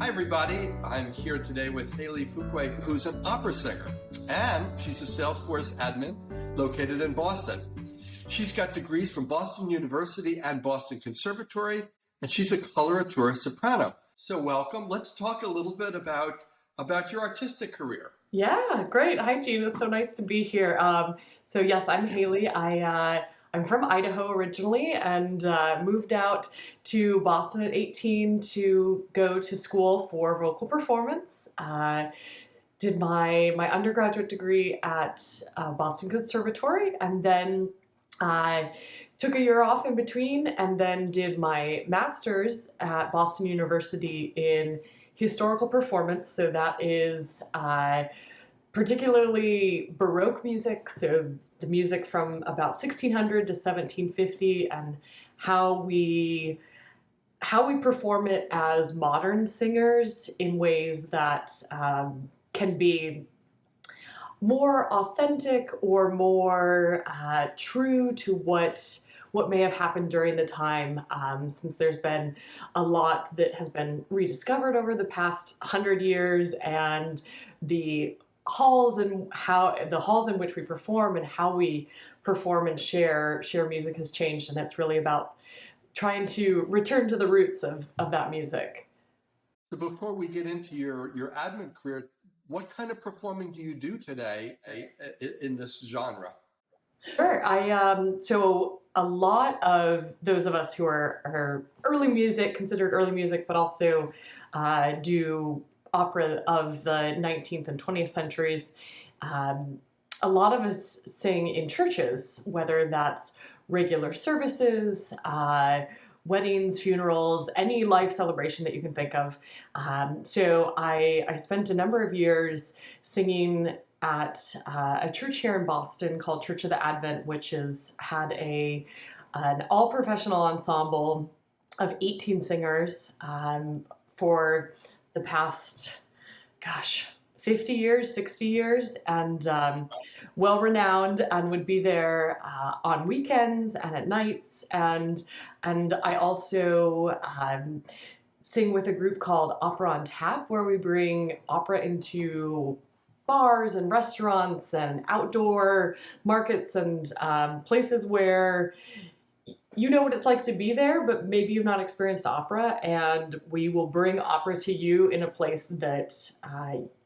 Hi everybody, I'm here today with Hailey Fuqua, who's an opera singer, and she's a Salesforce admin located in Boston. She's got degrees from Boston University and Boston Conservatory, and she's a coloratura soprano. So welcome. Let's talk a little bit about your artistic career. Yeah, great. Hi, Gene. It's so nice to be here. So yes, I'm Hailey. I'm from Idaho originally and moved out to Boston at 18 to go to school for vocal performance. Did my undergraduate degree at Boston Conservatory, and then took a year off in between, and then did my master's at Boston University in historical performance. So that is particularly Baroque music, so the music from about 1600 to 1750, and how we perform it as modern singers in ways that can be more authentic or more true to what may have happened during the time, since there's been a lot that has been rediscovered over the past 100 years, and the halls in which we perform and how we perform and share music has changed, and it's really about trying to return to the roots of that music. So before we get into your admin career, what kind of performing do you do today in this genre? Sure. So a lot of those of us who are early music, considered early music, but also do opera of the 19th and 20th centuries. A lot of us sing in churches, whether that's regular services, weddings, funerals, any life celebration that you can think of. So I spent a number of years singing at a church here in Boston called Church of the Advent, which has had an all-professional ensemble of 18 singers for the past, 50 years, 60 years, and well-renowned, and would be there on weekends and at nights. And I also sing with a group called Opera on Tap, where we bring opera into bars and restaurants and outdoor markets and places where you know what it's like to be there, but maybe you've not experienced opera, and we will bring opera to you in a place that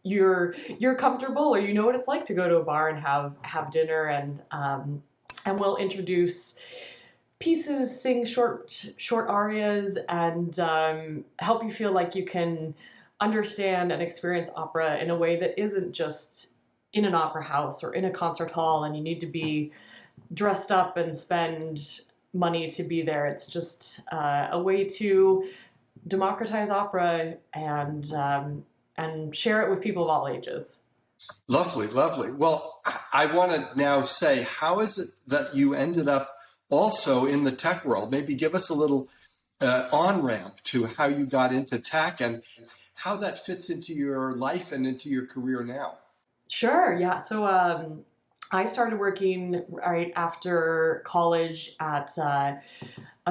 you're comfortable, or you know what it's like to go to a bar and have dinner, and we'll introduce pieces, sing short arias, and help you feel like you can understand and experience opera in a way that isn't just in an opera house or in a concert hall, and you need to be dressed up and spend money to be there. It's just a way to democratize opera and share it with people of all ages. Lovely, lovely. Well, I want to now say, how is it that you ended up also in the tech world? Maybe give us a little on-ramp to how you got into tech and how that fits into your life and into your career now. Sure, yeah. So I started working right after college at a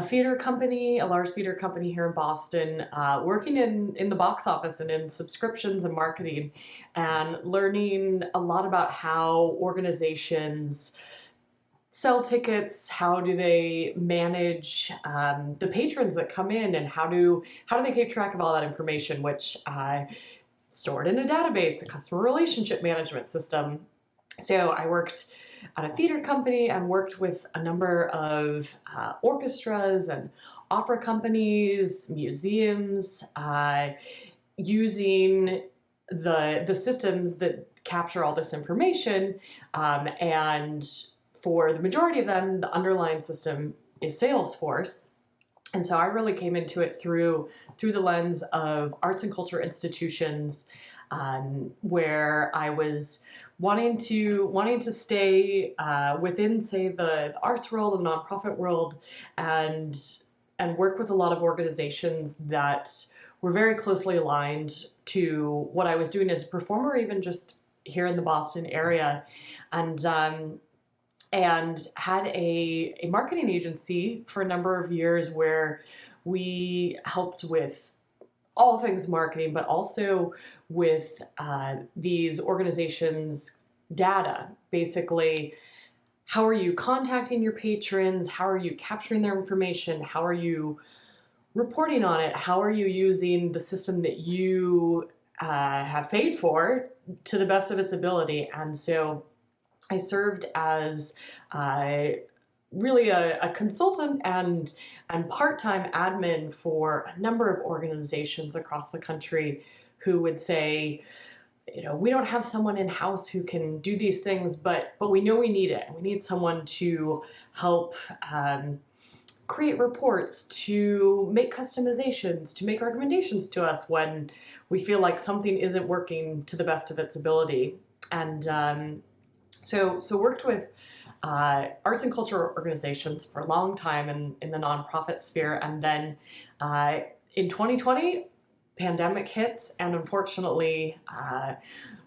theater company, a large theater company here in Boston, working in the box office and in subscriptions and marketing, and learning a lot about how organizations sell tickets, how do they manage the patrons that come in, and how do they keep track of all that information, which stored in a database, a customer relationship management system. So I worked at a theater company and worked with a number of orchestras and opera companies, museums, using the systems that capture all this information. And for the majority of them, the underlying system is Salesforce. And so I really came into it through the lens of arts and culture institutions, where I was wanting to stay within, say, the arts world and nonprofit world, and work with a lot of organizations that were very closely aligned to what I was doing as a performer, even just here in the Boston area, and had a marketing agency for a number of years where we helped with all things marketing, but also with these organizations' data. Basically, how are you contacting your patrons? How are you capturing their information? How are you reporting on it? How are you using the system that you have paid for to the best of its ability? And so I served as really a consultant and part-time admin for a number of organizations across the country who would say, we don't have someone in-house who can do these things, but we know we need it. We need someone to help create reports, to make customizations, to make recommendations to us when we feel like something isn't working to the best of its ability. And so worked with arts and cultural organizations for a long time in the nonprofit sphere. And then in 2020, pandemic hits, and unfortunately,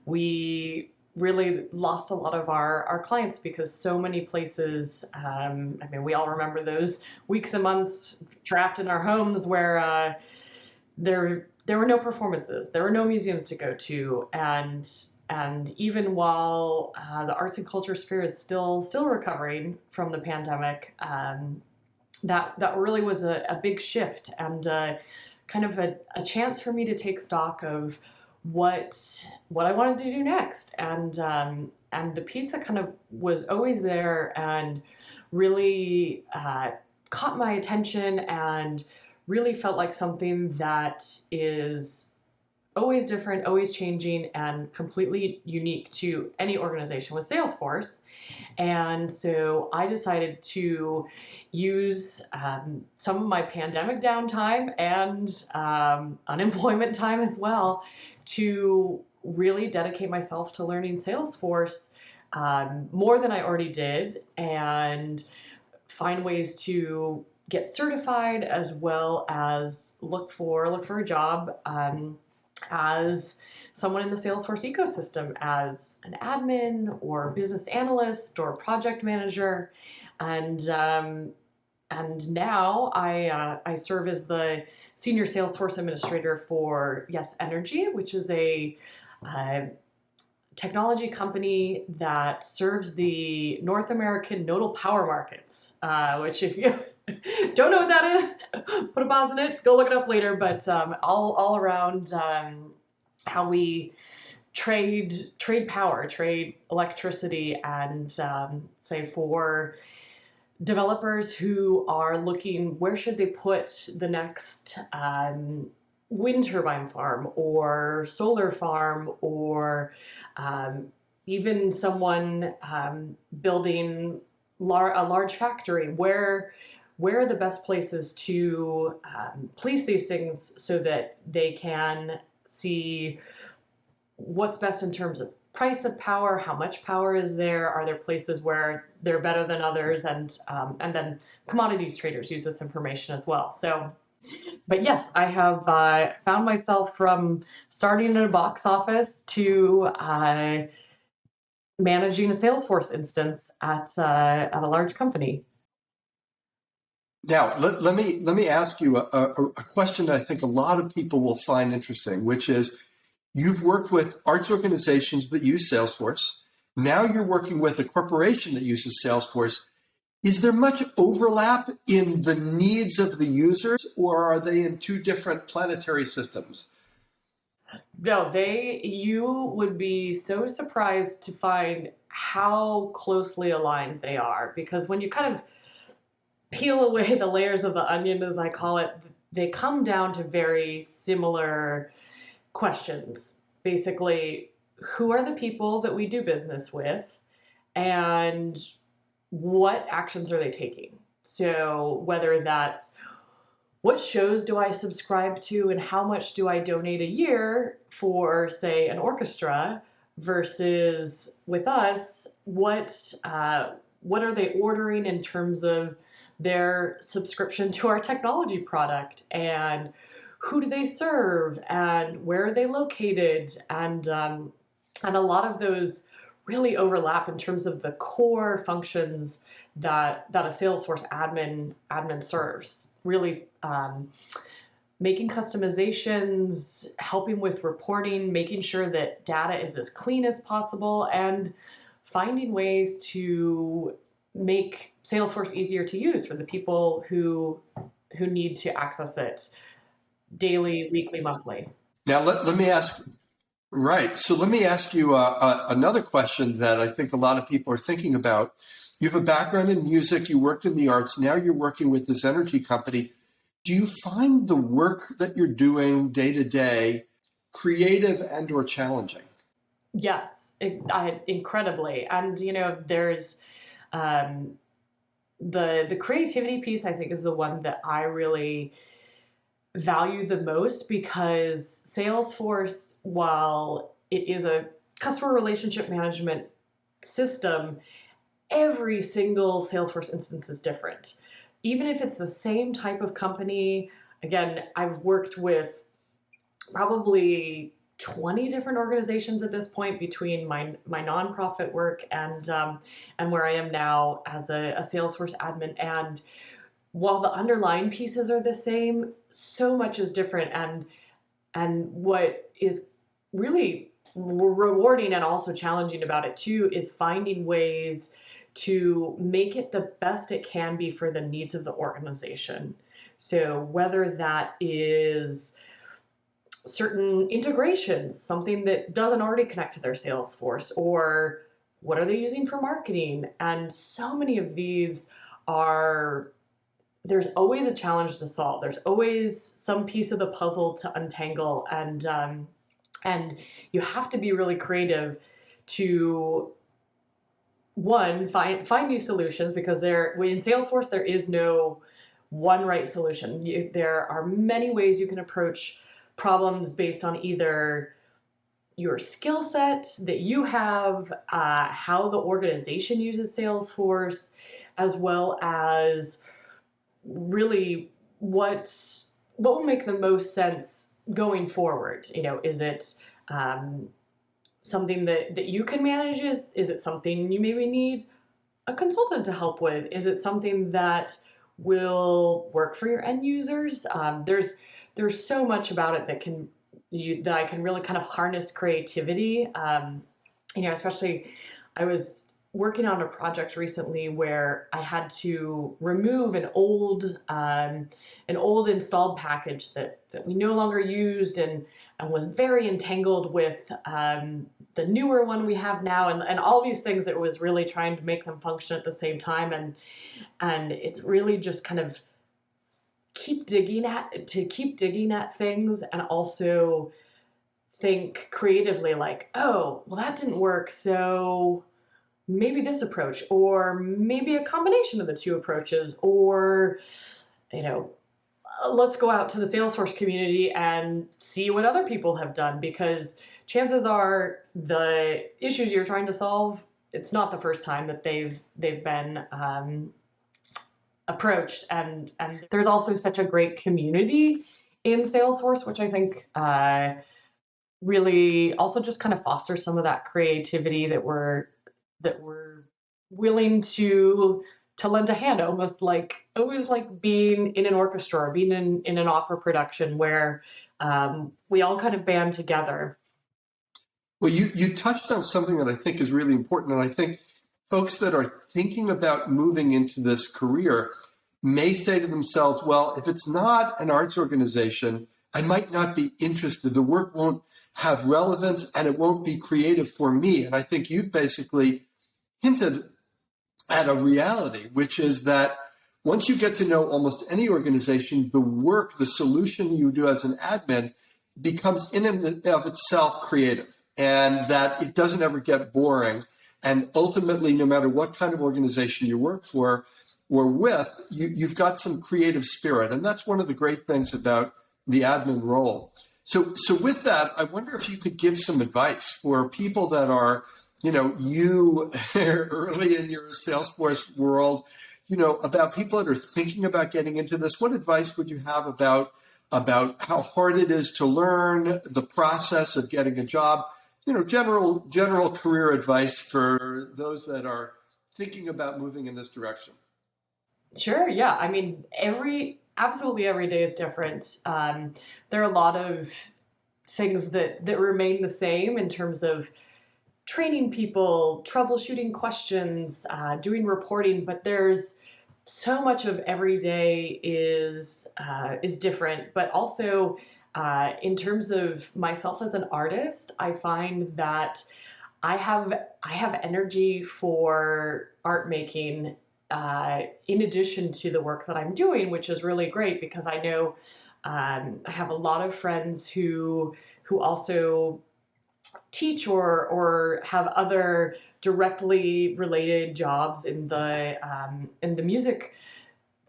we really lost a lot of our clients because so many places, we all remember those weeks and months trapped in our homes where there were no performances, there were no museums to go to, and even while the arts and culture sphere is still recovering from the pandemic, that really was a big shift and kind of a chance for me to take stock of what I wanted to do next, and the piece that kind of was always there and really caught my attention and really felt like something that is always different, always changing, and completely unique to any organization with Salesforce. And so I decided to use some of my pandemic downtime and unemployment time as well to really dedicate myself to learning Salesforce more than I already did, and find ways to get certified as well as look for a job as someone in the Salesforce ecosystem, as an admin or business analyst or project manager. And now I serve as the senior Salesforce administrator for Yes Energy, which is a technology company that serves the North American nodal power markets, which if you don't know what that is, put a pause in it, go look it up later, but all around how we trade power, trade electricity, and say for developers who are looking, where should they put the next wind turbine farm or solar farm, or even someone building a large factory, where are the best places to police these things so that they can see what's best in terms of price of power, how much power is there, are there places where they're better than others, and then commodities traders use this information as well. So, but yes, I have found myself from starting in a box office to managing a Salesforce instance at a large company. Now, let me ask you a question that I think a lot of people will find interesting, which is, you've worked with arts organizations that use Salesforce. Now you're working with a corporation that uses Salesforce. Is there much overlap in the needs of the users, or are they in two different planetary systems? No, you would be so surprised to find how closely aligned they are, because when you kind of peel away the layers of the onion, as I call it, they come down to very similar questions. Basically, who are the people that we do business with, and what actions are they taking? So whether that's what shows do I subscribe to and how much do I donate a year for, say, an orchestra, versus with us, what are they ordering in terms of their subscription to our technology product, and who do they serve, and where are they located, and a lot of those really overlap in terms of the core functions that a Salesforce admin serves. Really, making customizations, helping with reporting, making sure that data is as clean as possible, and finding ways to make Salesforce easier to use for the people who need to access it daily, weekly, monthly. Now, let me ask, right. So let me ask you another question that I think a lot of people are thinking about. You have a background in music, you worked in the arts, now you're working with this energy company. Do you find the work that you're doing day to day creative and or challenging? Yes, incredibly. And, there's the creativity piece, I think, is the one that I really value the most, because Salesforce, while it is a customer relationship management system, every single Salesforce instance is different. Even if it's the same type of company, again, I've worked with probably 20 different organizations at this point, between my nonprofit work and where I am now as a Salesforce admin. And while the underlying pieces are the same, so much is different. And what is really rewarding and also challenging about it too is finding ways to make it the best it can be for the needs of the organization. So whether that is certain integrations, something that doesn't already connect to their Salesforce, or what are they using for marketing? And so many of these are, there's always a challenge to solve. There's always some piece of the puzzle to untangle, and you have to be really creative to, one, find these solutions, because in Salesforce there is no one right solution. There are many ways you can approach problems based on either your skill set that you have, how the organization uses Salesforce, as well as really what will make the most sense going forward. Is it something that you can manage? Is it something you maybe need a consultant to help with? Is it something that will work for your end users? There's so much about it that I can really kind of harness creativity. Especially, I was working on a project recently where I had to remove an old installed package that we no longer used, and was very entangled with the newer one we have now, and all these things that was really trying to make them function at the same time. And it's really just kind of keep digging at things, and also think creatively, like, oh, well, that didn't work, so maybe this approach, or maybe a combination of the two approaches, or let's go out to the Salesforce community and see what other people have done, because chances are the issues you're trying to solve, it's not the first time that they've been approached. And there's also such a great community in Salesforce, which I think really also just kind of fosters some of that creativity that we're willing to lend a hand, almost like being in an orchestra, or being in an opera production, where we all kind of band together. Well, you touched on something that I think is really important, and I think folks that are thinking about moving into this career may say to themselves, well, if it's not an arts organization, I might not be interested. The work won't have relevance, and it won't be creative for me. And I think you've basically hinted at a reality, which is that once you get to know almost any organization, the work, the solution you do as an admin becomes in and of itself creative, and that it doesn't ever get boring. And ultimately, no matter what kind of organization you work for or with, you've got some creative spirit. And that's one of the great things about the admin role. So with that, I wonder if you could give some advice for people that are, you early in your Salesforce world, about people that are thinking about getting into this. What advice would you have about how hard it is to learn, the process of getting a job, general career advice for those that are thinking about moving in this direction? Sure. Yeah. I mean, absolutely every day is different. There are a lot of things that remain the same in terms of training people, troubleshooting questions, doing reporting, but there's so much of every day is different. But also, in terms of myself as an artist, I find that I have energy for art making in addition to the work that I'm doing, which is really great because I know I have a lot of friends who also teach or have other directly related jobs in the music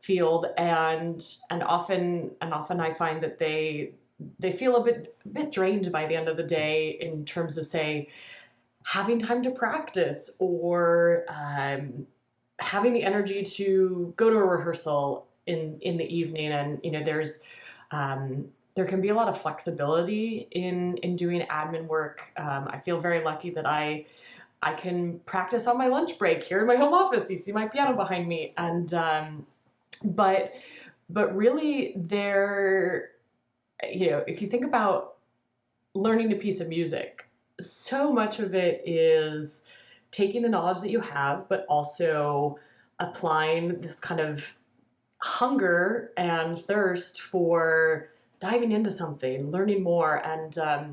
field, and often I find that they feel a bit drained by the end of the day in terms of, say, having time to practice or having the energy to go to a rehearsal in the evening. And there can be a lot of flexibility in doing admin work. I feel very lucky that I can practice on my lunch break here in my home office. You see my piano behind me, and but really if you think about learning a piece of music, so much of it is taking the knowledge that you have, but also applying this kind of hunger and thirst for diving into something, learning more. And I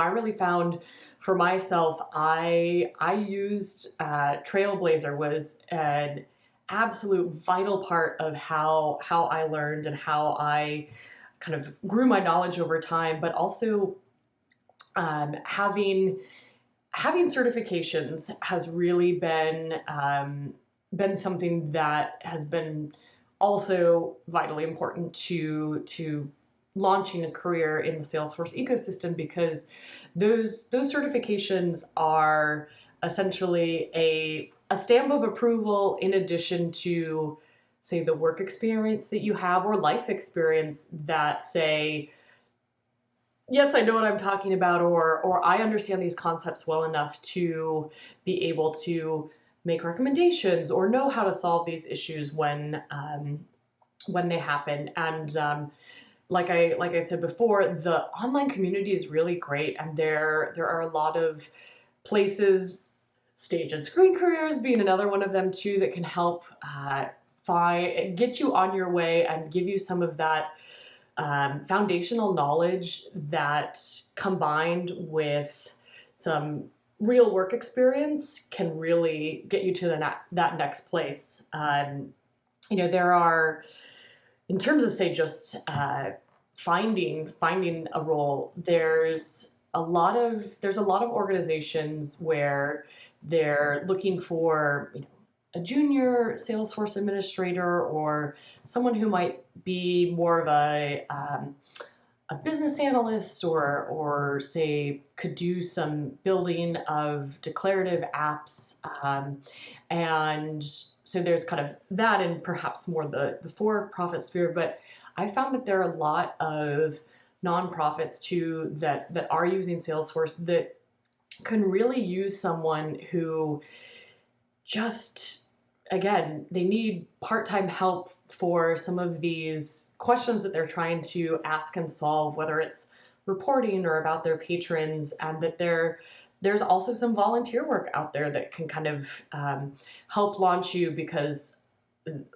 really found for myself, I used Trailblazer was an absolute vital part of how I learned and how I kind of grew my knowledge over time, but also having certifications has really been something that has been also vitally important to launching a career in the Salesforce ecosystem, because those certifications are essentially a stamp of approval in addition to, say, the work experience that you have or life experience that say, yes, I know what I'm talking about, or I understand these concepts well enough to be able to make recommendations or know how to solve these issues when they happen. And like I said before, the online community is really great, and there are a lot of places, Stage and Screen Careers being another one of them too, that can help get you on your way and give you some of that foundational knowledge that, combined with some real work experience, can really get you to that next place. There are, in terms of, say, just finding a role, there's a lot of organizations where they're looking for a junior Salesforce administrator or someone who might be more of a business analyst or say could do some building of declarative apps. And so there's kind of that and perhaps more the for-profit sphere. But I found that there are a lot of nonprofits too that are using Salesforce that can really use someone who just, again, they need part-time help for some of these questions that they're trying to ask and solve, whether it's reporting or about their patrons, and that there's also some volunteer work out there that can kind of help launch you, because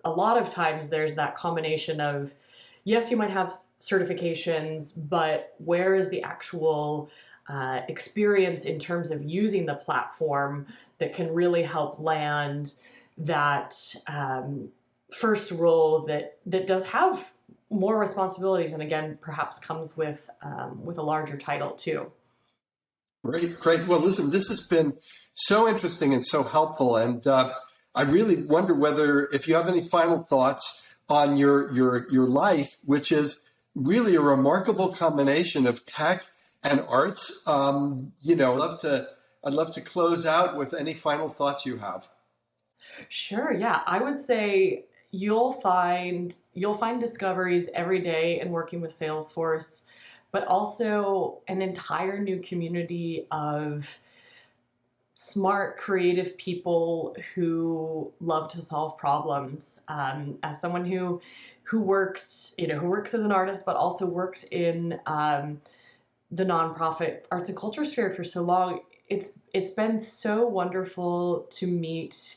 a lot of times there's that combination of, yes, you might have certifications, but where is the actual experience in terms of using the platform that can really help land that first role that does have more responsibilities, and again, perhaps comes with a larger title too. Great. Well, listen, this has been so interesting and so helpful, and I really wonder if you have any final thoughts on your life, which is really a remarkable combination of tech and arts. I'd love to close out with any final thoughts you have. Sure. Yeah, I would say you'll find discoveries every day in working with Salesforce, but also an entire new community of smart, creative people who love to solve problems. As someone who who works, who works as an artist, but also worked in the nonprofit arts and culture sphere for so long. It's been so wonderful to meet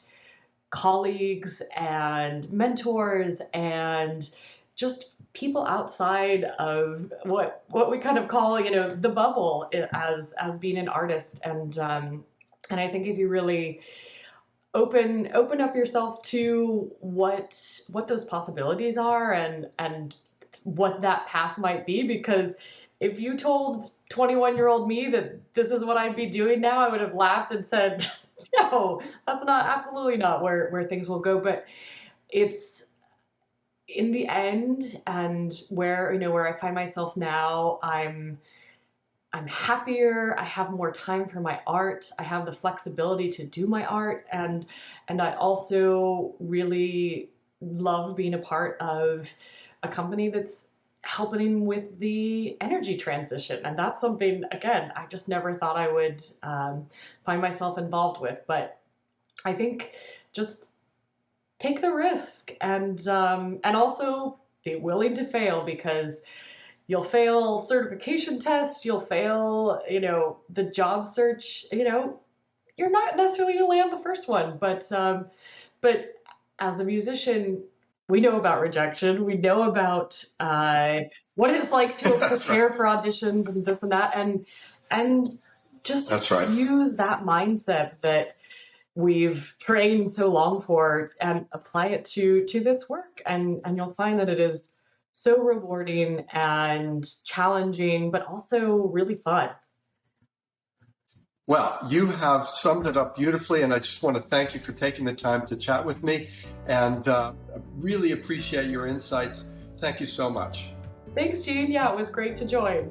colleagues and mentors and just people outside of what we kind of call, the bubble as being an artist. And I think if you really open up yourself to what those possibilities are and what that path might be, because if you told 21-year-old me that this is what I'd be doing now, I would have laughed and said, no, that's absolutely not where things will go. But it's in the end, and where I find myself now, I'm happier. I have more time for my art. I have the flexibility to do my art, and I also really love being a part of a company that's helping with the energy transition. And that's something, again, I just never thought I would find myself involved with. But I think just take the risk and also be willing to fail, because you'll fail certification tests, you'll fail, the job search, you're not necessarily going to land the first one, but as a musician, we know about rejection. We know about what it's like to prepare for auditions and this and that, and just use that mindset that we've trained so long for and apply it to this work, and you'll find that it is so rewarding and challenging, but also really fun. Well, you have summed it up beautifully, and I just want to thank you for taking the time to chat with me, and really appreciate your insights. Thank you so much. Thanks, Gene. Yeah, it was great to join.